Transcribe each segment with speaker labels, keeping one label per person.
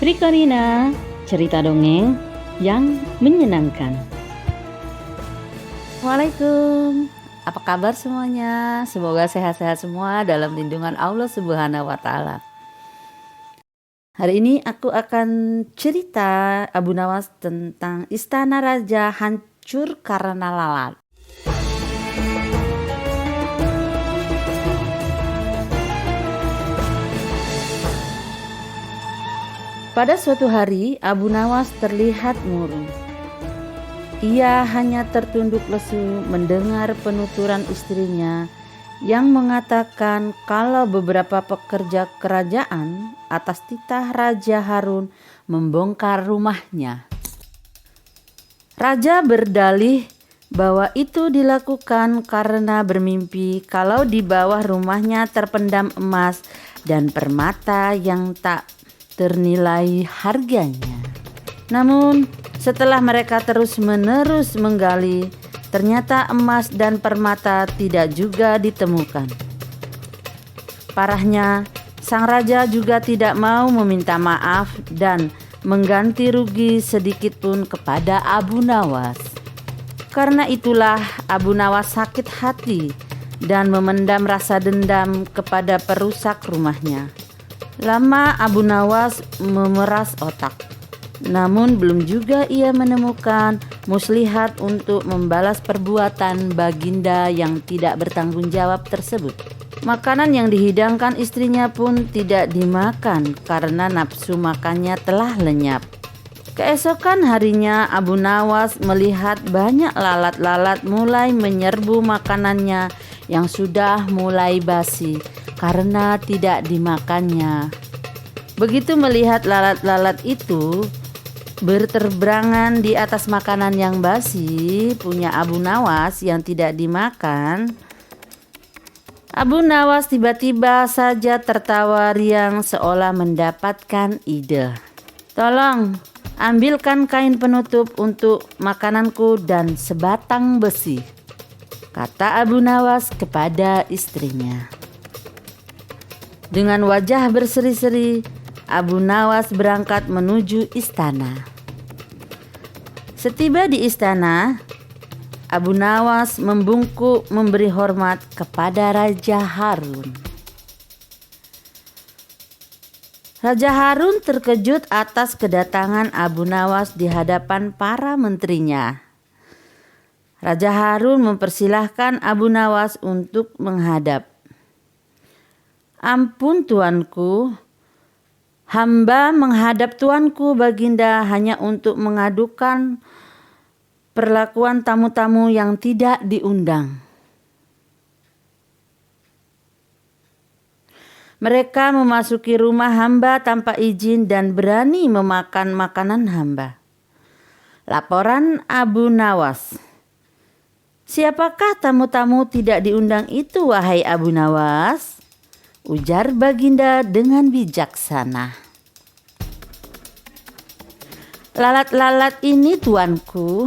Speaker 1: Rikorina, cerita dongeng yang menyenangkan. Assalamualaikum, apa kabar semuanya? Semoga sehat-sehat semua dalam lindungan Allah Subhanahu wa Ta'ala. Hari ini aku akan cerita Abu Nawas tentang istana raja hancur karena lalat. Pada suatu hari, Abu Nawas terlihat murung. Ia hanya tertunduk lesu mendengar penuturan istrinya yang mengatakan kalau beberapa pekerja kerajaan atas titah Raja Harun membongkar rumahnya. Raja berdalih bahwa itu dilakukan karena bermimpi kalau di bawah rumahnya terpendam emas dan permata yang tak ternilai harganya. Namun setelah mereka terus-menerus menggali, ternyata emas dan permata tidak juga ditemukan. Parahnya, sang raja juga tidak mau meminta maaf dan mengganti rugi sedikit pun kepada Abu Nawas. Karena itulah Abu Nawas sakit hati dan memendam rasa dendam kepada perusak rumahnya. Lama Abu Nawas memeras otak, namun belum juga ia menemukan muslihat untuk membalas perbuatan baginda yang tidak bertanggung jawab tersebut. Makanan yang dihidangkan istrinya pun tidak dimakan karena nafsu makannya telah lenyap. Keesokan harinya Abu Nawas melihat banyak lalat-lalat mulai menyerbu makanannya yang sudah mulai basi karena tidak dimakannya. Begitu melihat lalat-lalat itu berterbangan di atas makanan yang basi punya Abu Nawas yang tidak dimakan, Abu Nawas tiba-tiba saja tertawa riang seolah mendapatkan ide. "Tolong, ambilkan kain penutup untuk makananku dan sebatang besi," kata Abu Nawas kepada istrinya. Dengan wajah berseri-seri, Abu Nawas berangkat menuju istana. Setiba di istana, Abu Nawas membungkuk memberi hormat kepada Raja Harun. Raja Harun terkejut atas kedatangan Abu Nawas di hadapan para menterinya. Raja Harun mempersilahkan Abu Nawas untuk menghadap. "Ampun tuanku, hamba menghadap tuanku baginda hanya untuk mengadukan perlakuan tamu-tamu yang tidak diundang. Mereka memasuki rumah hamba tanpa izin dan berani memakan makanan hamba." Laporan Abu Nawas. "Siapakah tamu-tamu tidak diundang itu, wahai Abu Nawas?" ujar baginda dengan bijaksana. "Lalat-lalat ini tuanku,"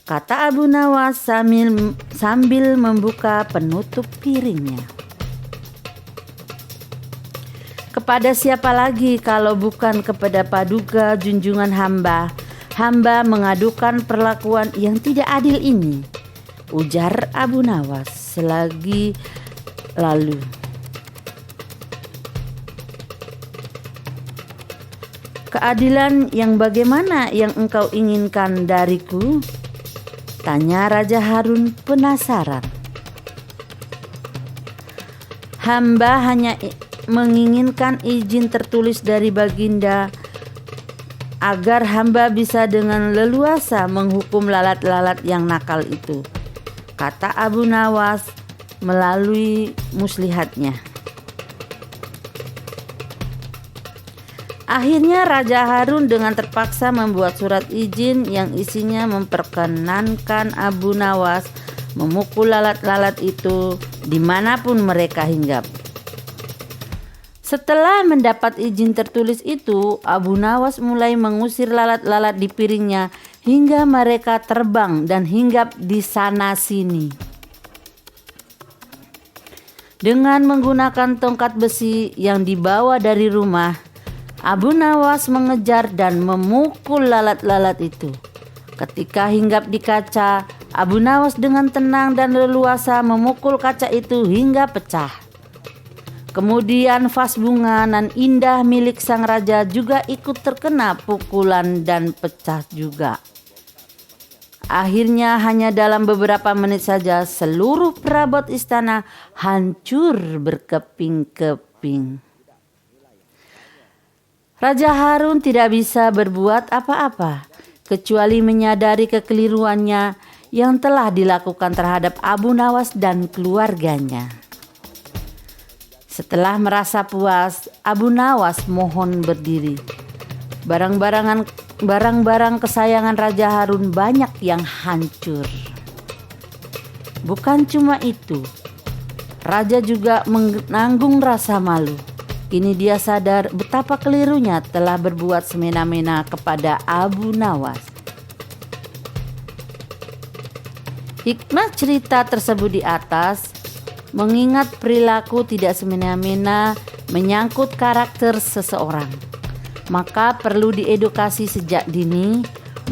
Speaker 1: kata Abu Nawas sambil membuka penutup piringnya. "Kepada siapa lagi kalau bukan kepada Paduka junjungan hamba mengadukan perlakuan yang tidak adil ini," ujar Abu Nawas selagi lalu. "Keadilan yang bagaimana yang engkau inginkan dariku?" tanya Raja Harun penasaran. "Hamba hanya menginginkan izin tertulis dari baginda agar hamba bisa dengan leluasa menghukum lalat-lalat yang nakal itu," kata Abu Nawas melalui muslihatnya. Akhirnya Raja Harun dengan terpaksa membuat surat izin yang isinya memperkenankan Abu Nawas memukul lalat-lalat itu dimanapun mereka hinggap. Setelah mendapat izin tertulis itu, Abu Nawas mulai mengusir lalat-lalat di piringnya hingga mereka terbang dan hinggap di sana sini. Dengan menggunakan tongkat besi yang dibawa dari rumah, Abu Nawas mengejar dan memukul lalat-lalat itu. Ketika hinggap di kaca, Abu Nawas dengan tenang dan leluasa memukul kaca itu hingga pecah. Kemudian vas bunga nan indah milik sang raja juga ikut terkena pukulan dan pecah juga. Akhirnya hanya dalam beberapa menit saja seluruh perabot istana hancur berkeping-keping. Raja Harun tidak bisa berbuat apa-apa kecuali menyadari kekeliruannya yang telah dilakukan terhadap Abu Nawas dan keluarganya. Setelah merasa puas, Abu Nawas mohon berdiri. Barang-barang kesayangan Raja Harun banyak yang hancur. Bukan cuma itu, raja juga menanggung rasa malu. Kini dia sadar betapa kelirunya telah berbuat semena-mena kepada Abu Nawas. Hikmah cerita tersebut di atas mengingat perilaku tidak semena-mena menyangkut karakter seseorang. Maka perlu diedukasi sejak dini,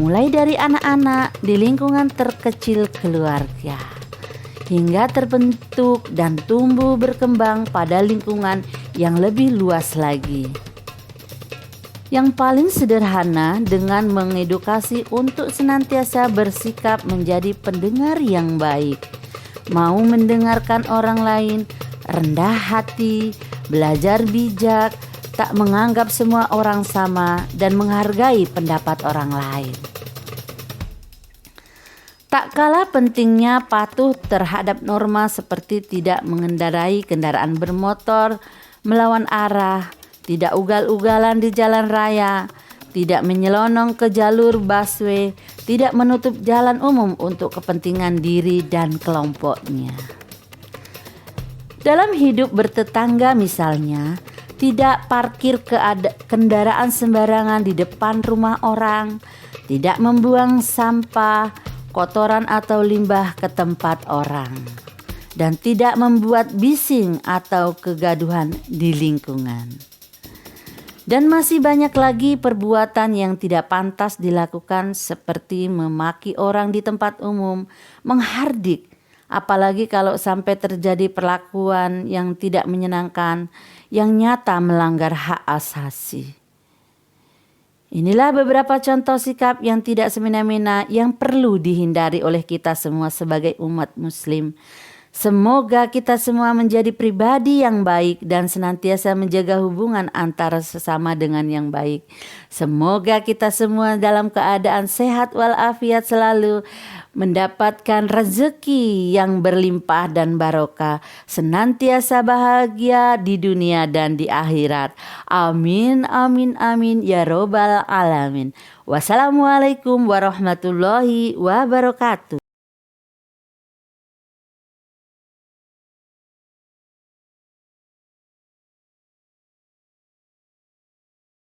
Speaker 1: mulai dari anak-anak di lingkungan terkecil keluarga, hingga terbentuk dan tumbuh berkembang pada lingkungan yang lebih luas lagi. Yang paling sederhana dengan mengedukasi untuk senantiasa bersikap menjadi pendengar yang baik, mau mendengarkan orang lain, rendah hati, belajar bijak, tak menganggap semua orang sama, dan menghargai pendapat orang lain. Tak kalah pentingnya patuh terhadap norma seperti tidak mengendarai kendaraan bermotor melawan arah, tidak ugal-ugalan di jalan raya, tidak menyelonong ke jalur busway, tidak menutup jalan umum untuk kepentingan diri dan kelompoknya. Dalam hidup bertetangga misalnya, tidak parkir kendaraan sembarangan di depan rumah orang, tidak membuang sampah, kotoran atau limbah ke tempat orang, dan tidak membuat bising atau kegaduhan di lingkungan. Dan masih banyak lagi perbuatan yang tidak pantas dilakukan seperti memaki orang di tempat umum, menghardik, apalagi kalau sampai terjadi perlakuan yang tidak menyenangkan, yang nyata melanggar hak asasi. Inilah beberapa contoh sikap yang tidak semena-mena yang perlu dihindari oleh kita semua sebagai umat muslim. Semoga kita semua menjadi pribadi yang baik dan senantiasa menjaga hubungan antara sesama dengan yang baik. Semoga kita semua dalam keadaan sehat walafiat selalu, mendapatkan rezeki yang berlimpah dan barokah, senantiasa bahagia di dunia dan di akhirat. Amin, amin, amin, ya robbal alamin. Wassalamualaikum warahmatullahi wabarakatuh.